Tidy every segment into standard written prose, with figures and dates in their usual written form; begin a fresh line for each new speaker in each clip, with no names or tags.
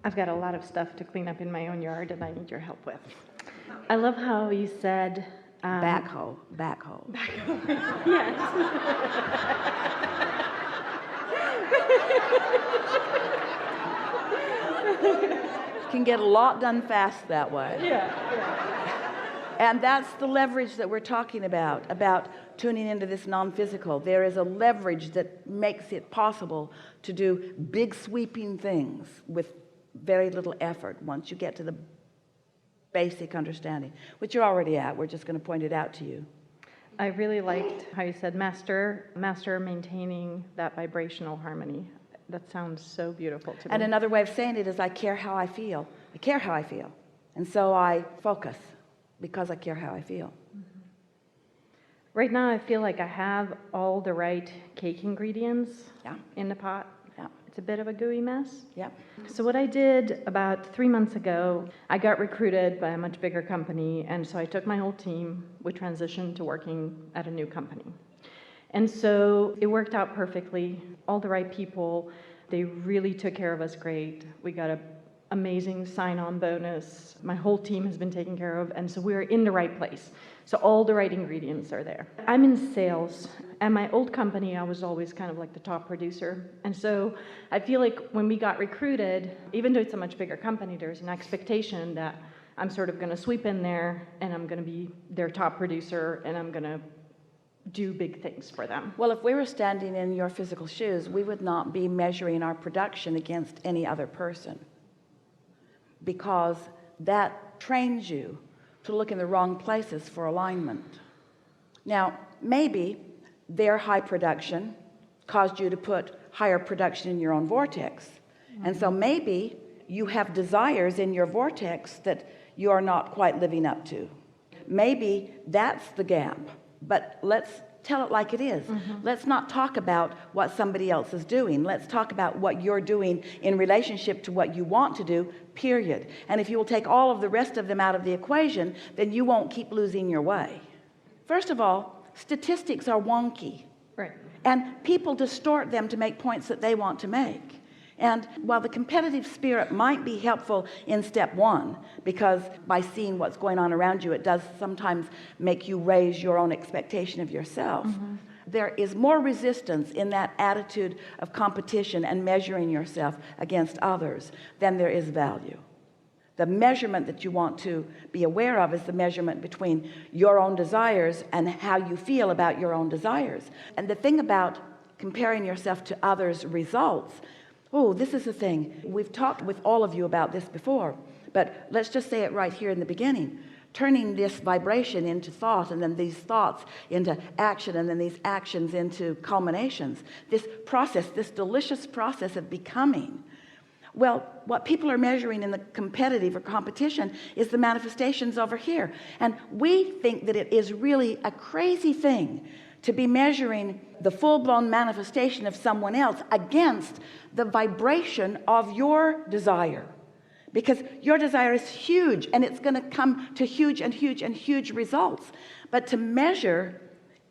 I've got a lot of stuff to clean up in my own yard and I need your help with. I love how you said...
backhoe.
Yes.
Can get a lot done fast that way.
Yeah.
And that's the leverage that we're talking about tuning into this non-physical. There is a leverage that makes it possible to do big sweeping things with very little effort once you get to the basic understanding, which you're already at. We're just going to point it out to you.
I really liked how you said master maintaining that vibrational harmony. That sounds so beautiful to me.
And another way of saying it is I care how I feel. I care how I feel. And so I focus because I care how I feel.
Mm-hmm. Right now I feel like I have all the right cake ingredients in the pot.
Yeah.
It's a bit of a gooey mess.
Yeah.
So what I did about 3 months ago, I got recruited by a much bigger company, and so I took my whole team. We transitioned to working at a new company. And so it worked out perfectly. All the right people, they really took care of us great. We got an amazing sign-on bonus. My whole team has been taken care of, and so we're in the right place. So all the right ingredients are there. I'm in sales. At my old company, I was always kind of like the top producer. And so I feel like when we got recruited, even though it's a much bigger company, there's an expectation that I'm sort of going to sweep in there and I'm going to be their top producer and I'm going to do big things for them.
Well, if we were standing in your physical shoes, we would not be measuring our production against any other person, because that trains you to look in the wrong places for alignment. Now, maybe their high production caused you to put higher production in your own vortex. Mm-hmm. And so maybe you have desires in your vortex that you are not quite living up to. Maybe that's the gap. But let's tell it like it is. Mm-hmm. Let's not talk about what somebody else is doing. Let's talk about what you're doing in relationship to what you want to do, period. And if you will take all of the rest of them out of the equation, then you won't keep losing your way. First of all, statistics are wonky.
Right.
And people distort them to make points that they want to make. And while the competitive spirit might be helpful in step one, because by seeing what's going on around you, it does sometimes make you raise your own expectation of yourself. Mm-hmm. There is more resistance in that attitude of competition and measuring yourself against others than there is value. The measurement that you want to be aware of is the measurement between your own desires and how you feel about your own desires. And the thing about comparing yourself to others' results, this is the thing. We've talked with all of you about this before, but let's just say it right here in the beginning. Turning this vibration into thought, and then these thoughts into action, and then these actions into culminations. This process, this delicious process of becoming. Well, what people are measuring in the competitive or competition is the manifestations over here. And we think that it is really a crazy thing to be measuring the full-blown manifestation of someone else against the vibration of your desire. Because your desire is huge, and it's going to come to huge and huge and huge results. But to measure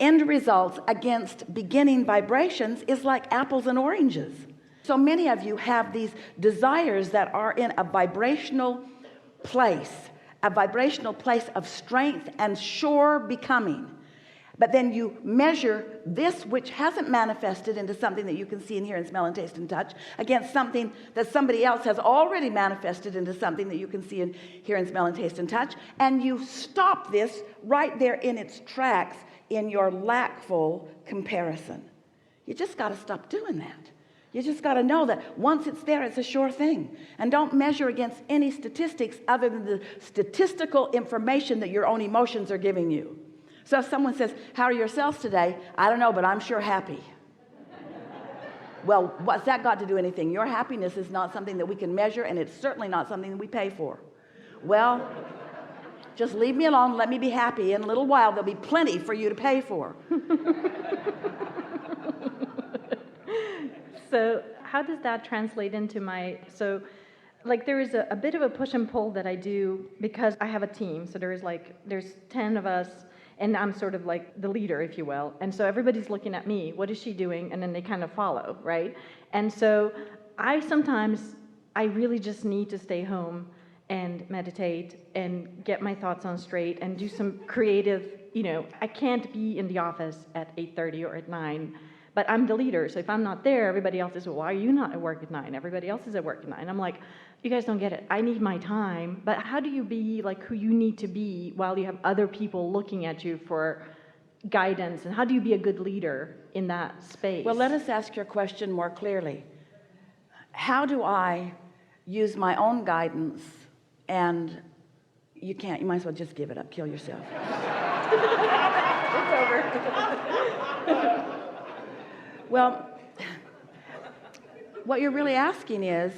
end results against beginning vibrations is like apples and oranges. So many of you have these desires that are in a vibrational place of strength and sure becoming. But then you measure this, which hasn't manifested into something that you can see and hear and smell and taste and touch, against something that somebody else has already manifested into something that you can see and hear and smell and taste and touch. And you stop this right there in its tracks in your lackful comparison. You just got to stop doing that. You just got to know that once it's there, it's a sure thing. And don't measure against any statistics other than the statistical information that your own emotions are giving you. So if someone says, how are your sales today? I don't know, but I'm sure happy. Well, what's that got to do anything? Your happiness is not something that we can measure, and it's certainly not something that we pay for. Well, just leave me alone. Let me be happy. In a little while, there'll be plenty for you to pay for.
So how does that translate into there is a bit of a push and pull that I do because I have a team. So there's 10 of us, and I'm sort of like the leader, if you will. And so everybody's looking at me. What is she doing? And then they kind of follow, right? And so I sometimes I really just need to stay home and meditate and get my thoughts on straight and do some creative, I can't be in the office at 8:30 or at 9, but I'm the leader. So if I'm not there, everybody else is, well, why are you not at work at 9? Everybody else is at work at 9. I'm like, you guys don't get it. I need my time. But how do you be like who you need to be while you have other people looking at you for guidance? And how do you be a good leader in that space?
Well, let us ask your question more clearly. How do I use my own guidance? And you might as well just give it up, kill yourself.
It's over.
Well, what you're really asking is,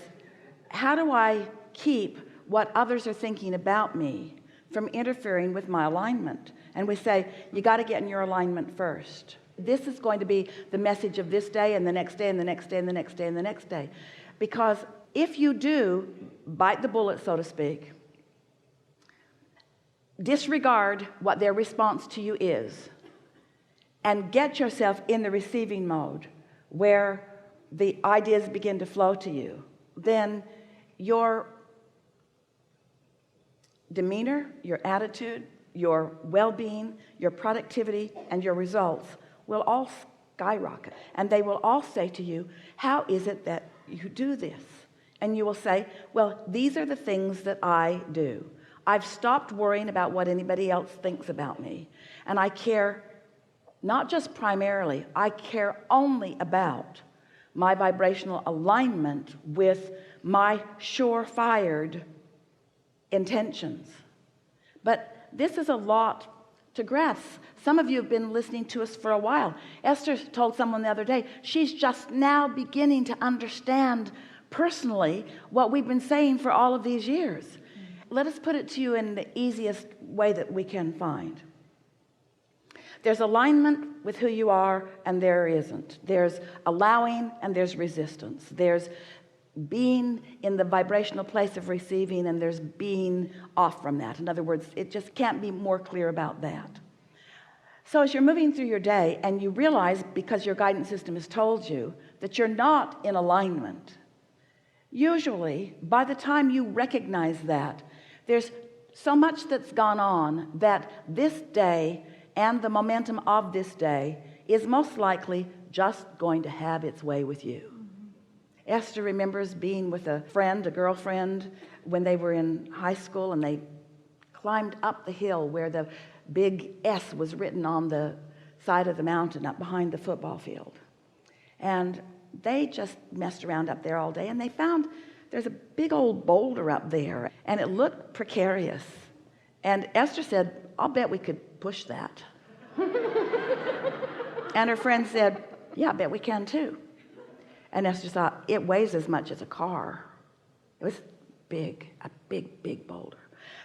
how do I keep what others are thinking about me from interfering with my alignment? And we say, you got to get in your alignment first. This is going to be the message of this day and the next day and the next day and the next day and the next day. Because if you do bite the bullet, so to speak, disregard what their response to you is, and get yourself in the receiving mode where the ideas begin to flow to you, then your demeanor, your attitude, your well-being, your productivity, and your results will all skyrocket. And they will all say to you, how is it that you do this? And you will say, well, these are the things that I do. I've stopped worrying about what anybody else thinks about me. And I care not just primarily, I care only about my vibrational alignment with my sure-fired intentions. But this is a lot to grasp. Some of you have been listening to us for a while. Esther told someone the other day, she's just now beginning to understand personally what we've been saying for all of these years. Let us put it to you in the easiest way that we can find. There's alignment with who you are, and there isn't. There's allowing, and there's resistance. There's being in the vibrational place of receiving, and there's being off from that. In other words, it just can't be more clear about that. So as you're moving through your day and you realize, because your guidance system has told you that you're not in alignment, usually by the time you recognize that, there's so much that's gone on that this day and the momentum of this day is most likely just going to have its way with you. Esther remembers being with a girlfriend, when they were in high school, and they climbed up the hill where the big S was written on the side of the mountain up behind the football field. And they just messed around up there all day, and they found there's a big old boulder up there, and it looked precarious. And Esther said, I'll bet we could push that. And her friend said, yeah, I bet we can too. And Esther thought, it weighs as much as a car. It was big, a big, big boulder.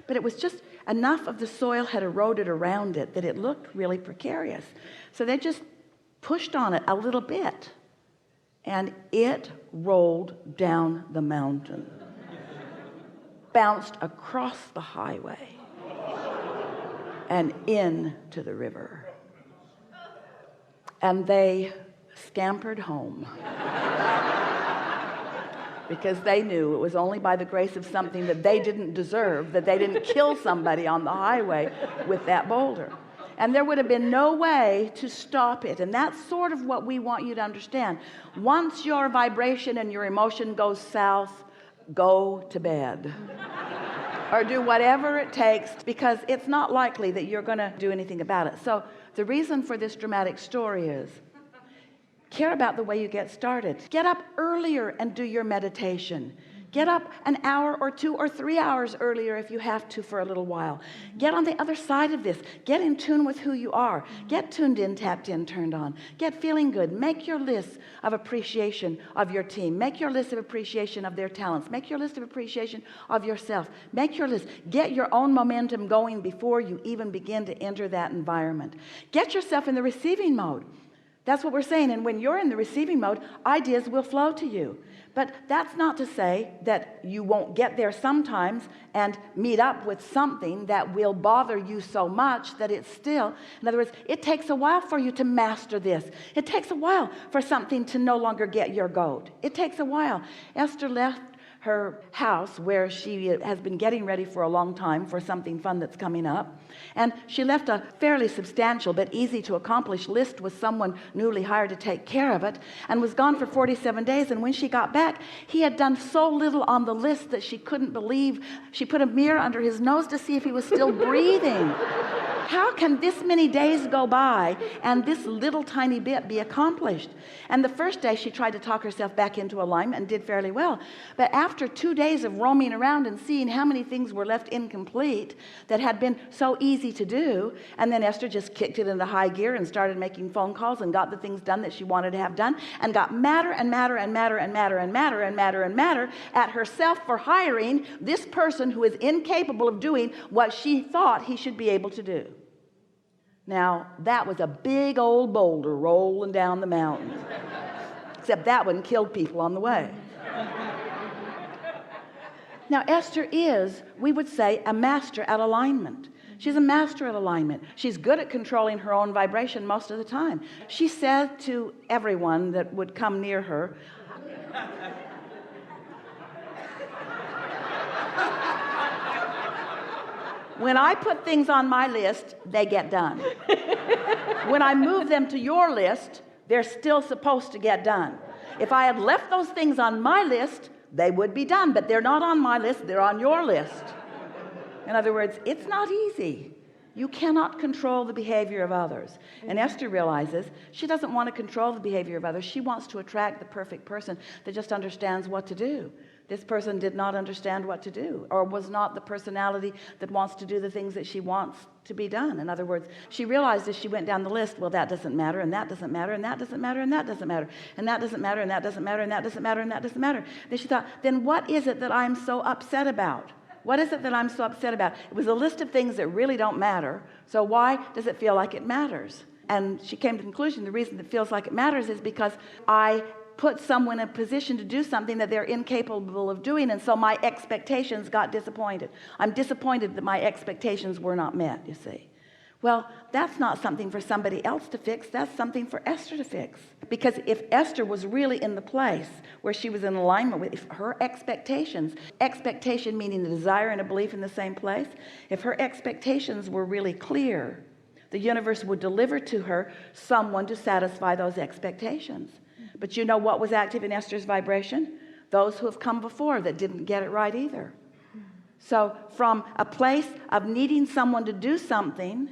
But it was just enough of the soil had eroded around it that it looked really precarious. So they just pushed on it a little bit, and it rolled down the mountain, bounced across the highway, and into the river. And they scampered home because they knew it was only by the grace of something that they didn't deserve that they didn't kill somebody on the highway with that boulder. And there would have been no way to stop it. And that's sort of what we want you to understand. Once your vibration and your emotion goes south, go to bed. Or do whatever it takes, because it's not likely that you're going to do anything about it. So the reason for this dramatic story is, care about the way you get started. Get up earlier and do your meditation. Get up an hour or 2 or 3 hours earlier if you have to for a little while. Get on the other side of this. Get in tune with who you are. Get tuned in, tapped in, turned on. Get feeling good. Make your list of appreciation of your team. Make your list of appreciation of their talents. Make your list of appreciation of yourself. Make your list. Get your own momentum going before you even begin to enter that environment. Get yourself in the receiving mode. That's what we're saying. And when you're in the receiving mode, ideas will flow to you. But that's not to say that you won't get there sometimes and meet up with something that will bother you so much that it's still, in other words, it takes a while for you to master this. It takes a while for something to no longer get your goat. It takes a while. Esther left her house where she has been getting ready for a long time for something fun that's coming up, and she left a fairly substantial but easy to accomplish list with someone newly hired to take care of it, and was gone for 47 days. And when she got back, he had done so little on the list that she couldn't believe. She put a mirror under his nose to see if he was still breathing. How can this many days go by and this little tiny bit be accomplished? And the first day she tried to talk herself back into alignment and did fairly well. But after 2 days of roaming around and seeing how many things were left incomplete that had been so easy to do, and then Esther just kicked it into high gear and started making phone calls and got the things done that she wanted to have done, and got madder and madder and madder and madder and madder and madder and madder at herself for hiring this person who is incapable of doing what she thought he should be able to do. Now, that was a big old boulder rolling down the mountain. Except that one killed people on the way. Now, Esther is, we would say, a master at alignment. She's a master at alignment. She's good at controlling her own vibration most of the time. She said to everyone that would come near her, when I put things on my list, they get done. When I move them to your list, they're still supposed to get done. If I had left those things on my list, they would be done, but they're not on my list, they're on your list. In other words, it's not easy. You cannot control the behavior of others. And Esther realizes she doesn't want to control the behavior of others. She wants to attract the perfect person that just understands what to do. This person did not understand what to do, or was not the personality that wants to do the things that she wants to be done. In other words, she realized as she went down the list, well, that doesn't matter, and that doesn't matter, and that doesn't matter, and that doesn't matter, and that doesn't matter, and that doesn't matter, and that doesn't matter, and that doesn't matter. Then she thought, then what is it that I'm so upset about? What is it that I'm so upset about? It was a list of things that really don't matter. So why does it feel like it matters? And she came to the conclusion the reason it feels like it matters is because I put someone in a position to do something that they're incapable of doing, and so my expectations got disappointed. I'm disappointed that my expectations were not met, you see. Well, that's not something for somebody else to fix. That's something for Esther to fix. Because if Esther was really in the place where she was in alignment with her expectations, expectation meaning the desire and a belief in the same place, if her expectations were really clear, the universe would deliver to her someone to satisfy those expectations. But you know what was active in Esther's vibration? Those who have come before that didn't get it right either. So from a place of needing someone to do something,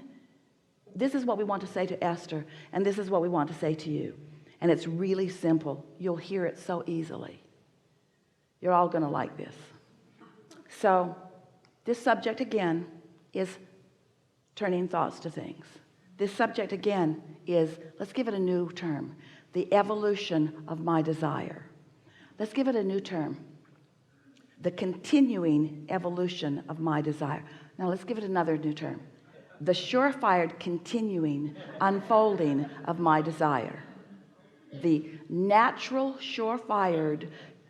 this is what we want to say to Esther, and this is what we want to say to you. And it's really simple. You'll hear it so easily. You're all going to like this. So this subject again is turning thoughts to things. This subject again is, let's give it a new term, the evolution of my desire. Let's give it a new term, the continuing evolution of my desire. Now let's give it another new term, the surefire continuing unfolding of my desire. The natural surefire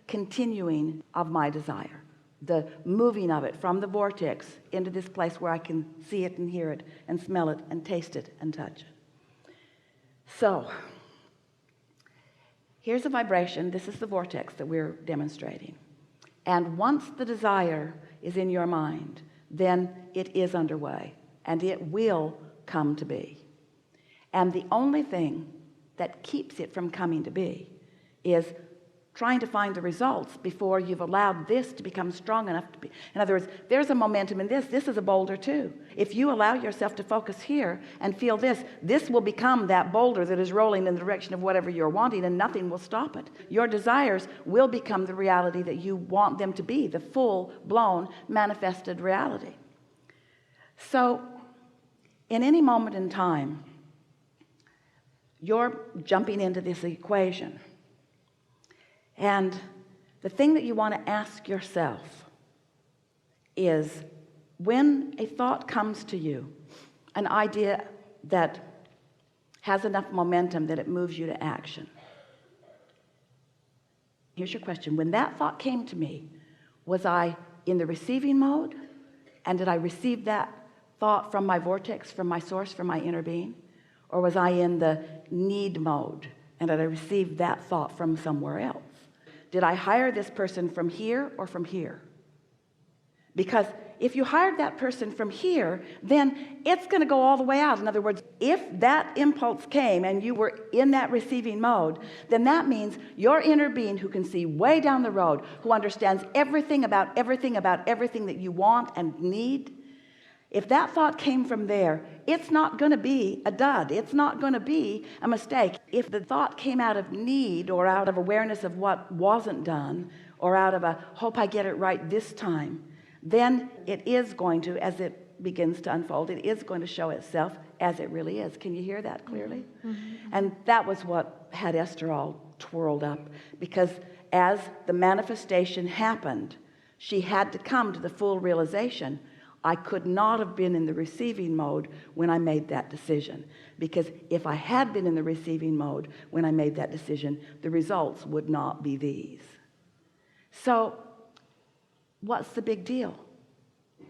continuing of my desire. The moving of it from the vortex into this place where I can see it and hear it and smell it and taste it and touch it. So here's a vibration. This is the vortex that we're demonstrating. And once the desire is in your mind, then it is underway and it will come to be. And the only thing that keeps it from coming to be is trying to find the results before you've allowed this to become strong enough to be. In other words, there's a momentum in this. This is a boulder too. If you allow yourself to focus here and feel this, this will become that boulder that is rolling in the direction of whatever you're wanting, and nothing will stop it. Your desires will become the reality that you want them to be, the full-blown manifested reality. So in any moment in time, you're jumping into this equation. And the thing that you want to ask yourself is, when a thought comes to you, an idea that has enough momentum that it moves you to action. Here's your question. When that thought came to me, was I in the receiving mode? And did I receive that thought from my vortex, from my source, from my inner being? Or was I in the need mode? And did I receive that thought from somewhere else? did I hire this person from here or from here? Because if you hired that person from here, then it's going to go all the way out. In other words, if that impulse came and you were in that receiving mode, then that means your inner being, who can see way down the road, who understands everything about everything that you want and need, if that thought came from there, it's not going to be a dud. It's not going to be a mistake. If the thought came out of need, or out of awareness of what wasn't done, or out of a hope I get it right this time, then it is going to, as it begins to unfold, it is going to show itself as it really is. Can you hear that clearly? Mm-hmm. And that was what had Esther all twirled up, because as the manifestation happened, she had to come to the full realization, I could not have been in the receiving mode when I made that decision, because if I had been in the receiving mode when I made that decision, the results would not be these. So what's the big deal?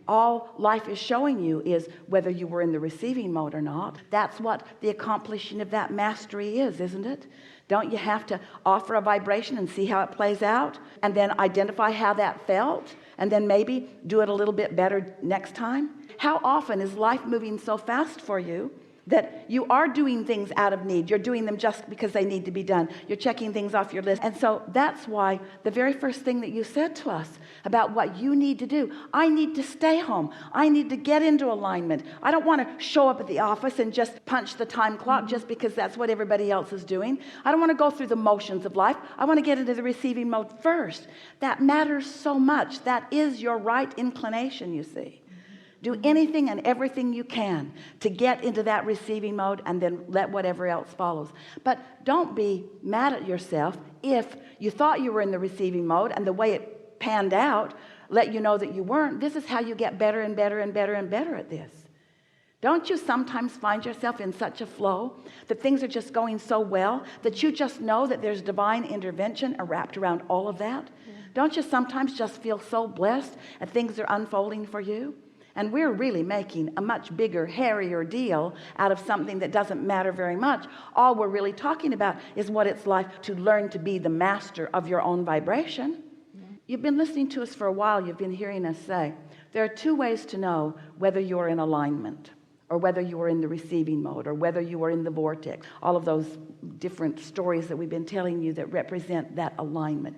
All life is showing you is whether you were in the receiving mode or not. That's what the accomplishing of that mastery is, isn't it? Don't you have to offer a vibration and see how it plays out, and then identify how that felt, and then maybe do it a little bit better next time? How often is life moving so fast for you that you are doing things out of need? You're doing them just because they need to be done. You're checking things off your list. And so that's why the very first thing that you said to us about what you need to do, I need to stay home. I need to get into alignment. I don't want to show up at the office and just punch the time clock just because that's what everybody else is doing. I don't want to go through the motions of life. I want to get into the receiving mode first. That matters so much. That is your right inclination, you see. Do anything and everything you can to get into that receiving mode, and then let whatever else follows. But don't be mad at yourself if you thought you were in the receiving mode and the way it panned out let you know that you weren't. This is how you get better and better and better and better at this. Don't you sometimes find yourself in such a flow that things are just going so well that you just know that there's divine intervention wrapped around all of that? Yeah. Don't you sometimes just feel so blessed and things are unfolding for you? And we're really making a much bigger, hairier deal out of something that doesn't matter very much. All we're really talking about is what it's like to learn to be the master of your own vibration. Yeah. You've been listening to us for a while. You've been hearing us say, there are two ways to know whether you're in alignment, or whether you are in the receiving mode, or whether you are in the vortex. All of those different stories that we've been telling you that represent that alignment.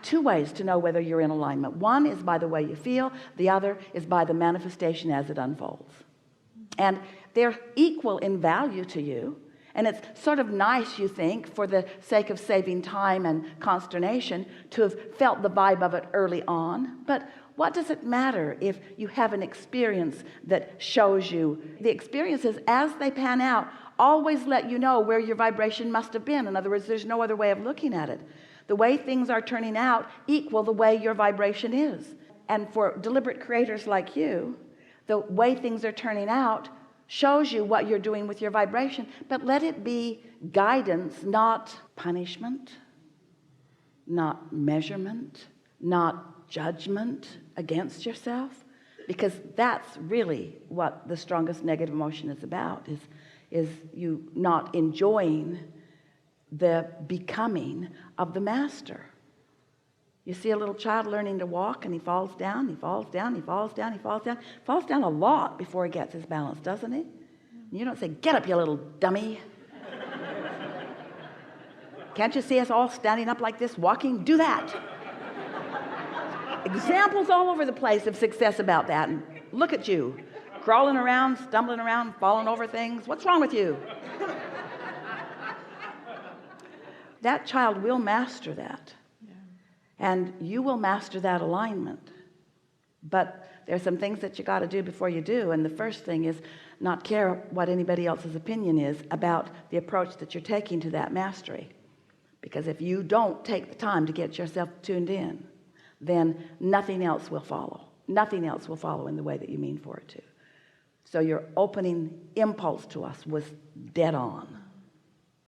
Two ways to know whether you're in alignment. One is by the way you feel. The other is by the manifestation as it unfolds. And they're equal in value to you. And it's sort of nice, you think, for the sake of saving time and consternation, to have felt the vibe of it early on. But what does it matter if you have an experience that shows you? The experiences, as they pan out, always let you know where your vibration must have been. In other words, there's no other way of looking at it. The way things are turning out equal the way your vibration is. And for deliberate creators like you, the way things are turning out shows you what you're doing with your vibration. But let it be guidance, not punishment, not measurement, not judgment against yourself. Because that's really what the strongest negative emotion is about, is you not enjoying the becoming of the master. You see a little child learning to walk, and he falls down, he falls down, he falls down, he falls down. He falls down a lot before he gets his balance, doesn't he? And you don't say, get up, you little dummy. Can't you see us all standing up like this, walking? Do that. Examples all over the place of success about that. And look at you, crawling around, stumbling around, falling over things. What's wrong with you? That child will master that. Yeah. And you will master that alignment. But there's some things that you got to do before you do. And the first thing is not care what anybody else's opinion is about the approach that you're taking to that mastery. Because if you don't take the time to get yourself tuned in, then nothing else will follow. Nothing else will follow in the way that you mean for it to. So your opening impulse to us was dead on.